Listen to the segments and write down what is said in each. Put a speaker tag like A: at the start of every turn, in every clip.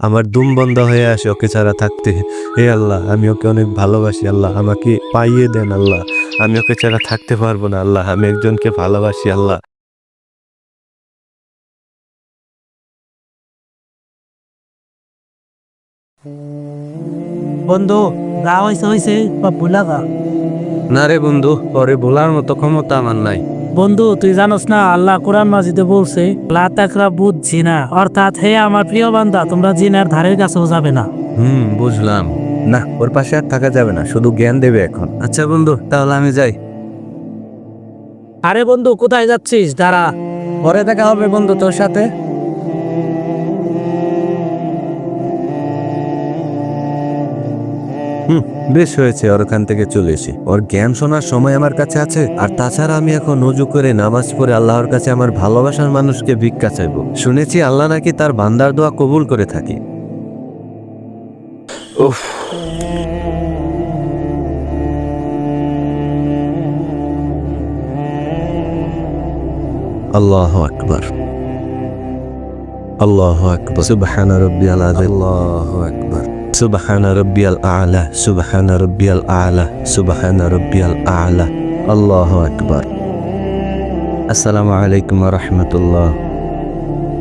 A: আমার দুম বন্ধ হয়ে আসে ওকে ছাড়া থাকতে। হে আল্লাহ, আমি ওকে অনেক ভালোবাসি আল্লাহ, আমাকে পাইয়ে দেন আল্লাহ। আমি ওকে ছাড়া থাকতে পারবো না আল্লাহ, আমি একজনকে ভালোবাসি আল্লাহ।
B: বন্ধু, যা হয়েছে হয়েছে, সব ভুলা যা।
A: না রে বন্ধু, পরে বলার মতো ক্ষমতা আমার নাই।
B: বন্ধু, তুই জানোস না আল্লাহ কোরআন মাজিদে বলছে লা তাকরাবুজ জিনা, অর্থাৎ হে আমার প্রিয় বান্দা, তোমরা জিনার ধারের কাছেও যাবে না।
A: বুঝলাম। না, ওর পাশে আর থাকা যাবে না, শুধু জ্ঞান দেবে এখন। আচ্ছা বন্ধু, তাহলে আমি যাই।
B: আরে বন্ধু, কোথায় যাচ্ছিস? দাঁড়া।
A: পরে দেখা হবে বন্ধু তোর সাথে। বেশ হয়েছে, ওর ওখান থেকে চলে এসে ওর জ্ঞান শোনার সময় আমার কাছে আছে। আর তাছাড়া আমি এখন ওযু করে নামাজ পড়ে আল্লাহর কাছে আমার ভালোবাসার মানুষকে ভিক্ষা চাইবো। শুনেছি আল্লাহ নাকি তার বান্দার দোয়া কবুল করে থাকে। উফ। আল্লাহু আকবার, আল্লাহু আকবার, সুবহান রাব্বিয়াল আযীম, আল্লাহু আকবার, সুবহান রাব্বিয়াল আ'লা, সুবহান রাব্বিয়াল আ'লা, সুবহান রাব্বিয়াল আ'লা, আল্লাহু আকবার। আসসালামু আলাইকুম ওয়া রাহমাতুল্লাহ,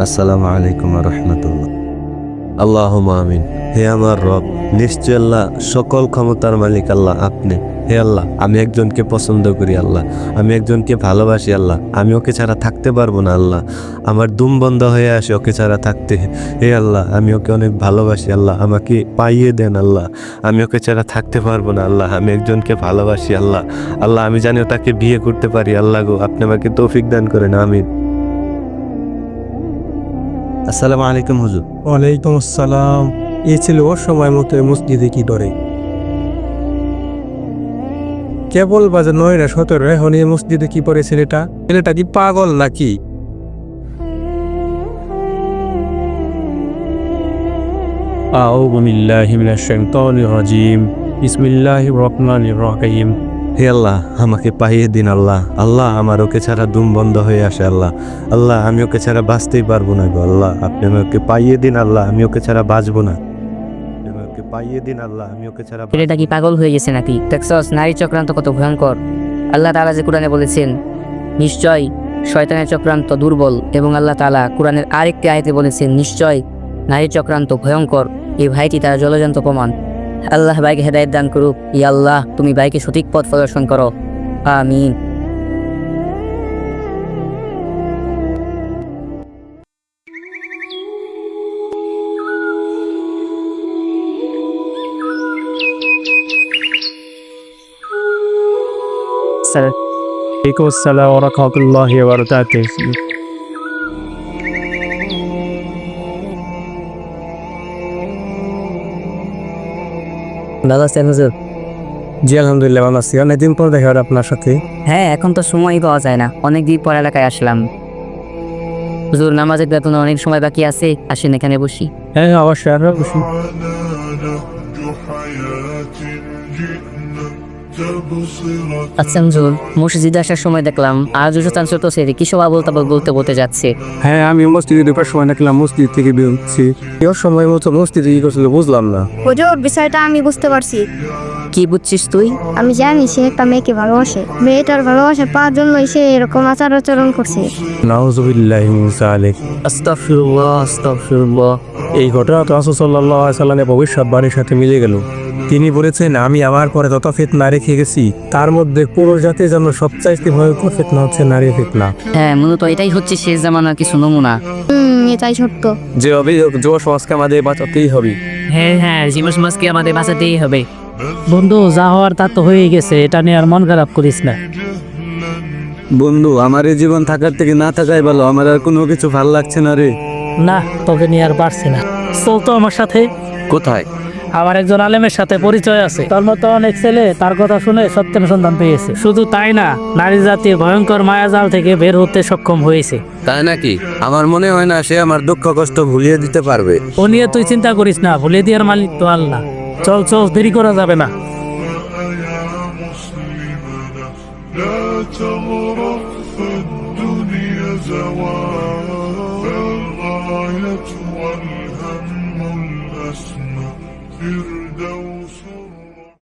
A: আসসালামু আলাইকুম ওয়া রাহমাতুল্লাহ। আল্লাহুম্মা আমিন। হে আমার রব, নিশ্চয় আল্লাহ সকল ক্ষমতার মালিক আল্লাহ আপনি। হে আল্লাহ, আমি একজনকে পছন্দ করি আল্লাহ, আমি একজনকে ভালোবাসি আল্লাহ, আমি ওকে ছাড়া থাকতে পারবো না আল্লাহ, আমার দুম বন্ধ হয়ে আসে ওকে ছাড়া থাকতে। হে আল্লাহ, আমি ওকে অনেক ভালোবাসি আল্লাহ, আমাকে পাইয়ে দেন আল্লাহ, আমি ওকে ছাড়া থাকতে পারবো না আল্লাহ, আমি একজনকে ভালোবাসি আল্লাহ। আল্লাহ, আমি জানি তাকে বিয়ে করতে পারি আল্লাহ গো, আপনি আমাকে তৌফিক দান করেন, আমিন। আসসালামু আলাইকুম হুজুর।
C: ওয়ালাইকুম আসসালাম। এই ছেলে ওর সময় মতো মসজিদে কি করে? কেবল বাজে 9:17, এখন এই মসজিদে কি পড়ে ছেলেটা? ছেলেটা কি পাগল নাকি? আউযু বিল্লাহি মিনাশ শাইতানির রাজিম। বিসমিল্লাহির রহমানির রহিম।
A: হে আল্লাহ, আমাকে পাইয়ে দিন আল্লাহ। আল্লাহ, আমার ওকে ছাড়া দুম বন্ধ হয়ে আসে আল্লাহ। আল্লাহ, আমি ওকে ছাড়া বাঁচতেই পারবো না গো আল্লাহ, আপনি আমাকে পাইয়ে দিন আল্লাহ, আমি ওকে ছাড়া বাঁচবো না। আপনি আমাকে পাইয়ে দিন আল্লাহ, আমি ওকে ছাড়া
D: ছেলেটা কি পাগল হয়ে গেছে নাকি? দেখছস নারী চক্রান্ত কত ভয়ঙ্কর। আল্লাহ তাআলা যে কোরআনে বলেছেন নিশ্চয় শয়তানের চক্রান্ত দুর্বল, এবং আল্লাহ তাআলা কোরআনের আরেকটি আয়াতে বলেছেন নিশ্চয় নারী চক্রান্ত ভয়ঙ্কর। এই ভাইটি তার জলজান্ত প্রমাণ। আল্লাহ ভাইকে হেদায়েত দান করুক। ইয়া আল্লাহ, তুমি ভাইকে সঠিক পথ প্রদর্শন করো, আমিন। স্যার,
C: ওয়ালাইকুম আসসালাম ওয়া রাহমাতুল্লাহি ওয়া বারাকাতুহু।
D: ভালো আছেন হুজুর?
C: জি আলহামদুলিল্লাহ ভালো আছি। অনেকদিন পর দেখা হলো আপনার সাথে।
D: হ্যাঁ, এখন তো সময়ই পাওয়া যায় না, অনেক দিন পর এলাকায় আসলাম। হুজুর, নামাজের বেতনে অনেক সময় বাকি আছে, আসেন এখানে বসি।
C: হ্যাঁ অবশ্যই, আর অবশ্যই।
D: আচ্ছা হুজুর, মসজিদে আসার সময় দেখলাম আজ উচ্চারণ চলতেছে, কি সব আবল তাবল বলতে বলতে যাচ্ছে।
C: হ্যাঁ, আমি মসজিদে ঢোকার সময় দেখলাম মসজিদ থেকে বের হচ্ছি। ওর সময় মতো মসজিদে কি করছিল বুঝলাম না।
E: হুজুর, বিষয়টা আমি বুঝতে পারছি।
D: কি বুঝছিস তুই?
E: আমি জানি সে একটা মেয়েকে ভালোবাসে, মেয়েটার ভালোবাসা পাওয়ার জন্যই সে এরকম আচার আচরণ করছে।
C: নাউযুবিল্লাহি মিন যালিক।
D: আস্তাগফিরুল্লাহ, আস্তাগফিরুল্লাহ।
C: এই ঘটনা তো রাসূল সাল্লাল্লাহু আলাইহি সাল্লামের ভবিষ্যৎবাণীর সাথে মিলে গেল। তিনি বলেছেন, আমি আমার পরে যত ফিতনা রেখে গেছি তার মধ্যে পুরো জাতির জন্য সবচাইতে ভয়ঙ্কর ফিতনা হচ্ছে নারী ফিতনা।
D: হ্যাঁ, মূলত এটাই হচ্ছে শেষ জামানার কিছু নমুনা।
E: এটাই সত্য।
C: যে যুব সমাজকে আমাদের বাঁচাতেই হবে।
D: হ্যাঁ, যুব সমাজকে আমাদের বাঁচাতেই হবে।
B: বন্ধু, যা হওয়ার তা তো হয়ে গেছে, এটা নিয়ে আর মন খারাপ করিস না।
A: বন্ধু, আমার এই জীবন থাকার থেকে না থাকাই ভালো, আমার আর কোনো কিছু ভালো লাগছে না রে।
B: না, তোকে নিয়ে আর পারছি না। চল তো আমার সাথে।
A: কোথায়?
B: আমার একজন আলেমের সাথে পরিচয় আছে, তার মতো অনেক ছেলে তার কথা শুনে সত্যের সন্ধান পেয়েছে। শুধু তাই না, নারী জাতির ভয়ঙ্কর মায়াজাল থেকে বের হতে সক্ষম হয়েছে।
A: তাই নাকি? আমার মনে হয় না সে আমার দুঃখ কষ্ট ভুলিয়ে দিতে পারবে।
B: ও নিয়ে তুই চিন্তা করিস না, ভুলে দেওয়ার মালিক তো আল্লাহ। চল চল, দেরি করা যাবে না।
F: لا تغرق فالدنيا زوال، فالغاية والهم الفردوس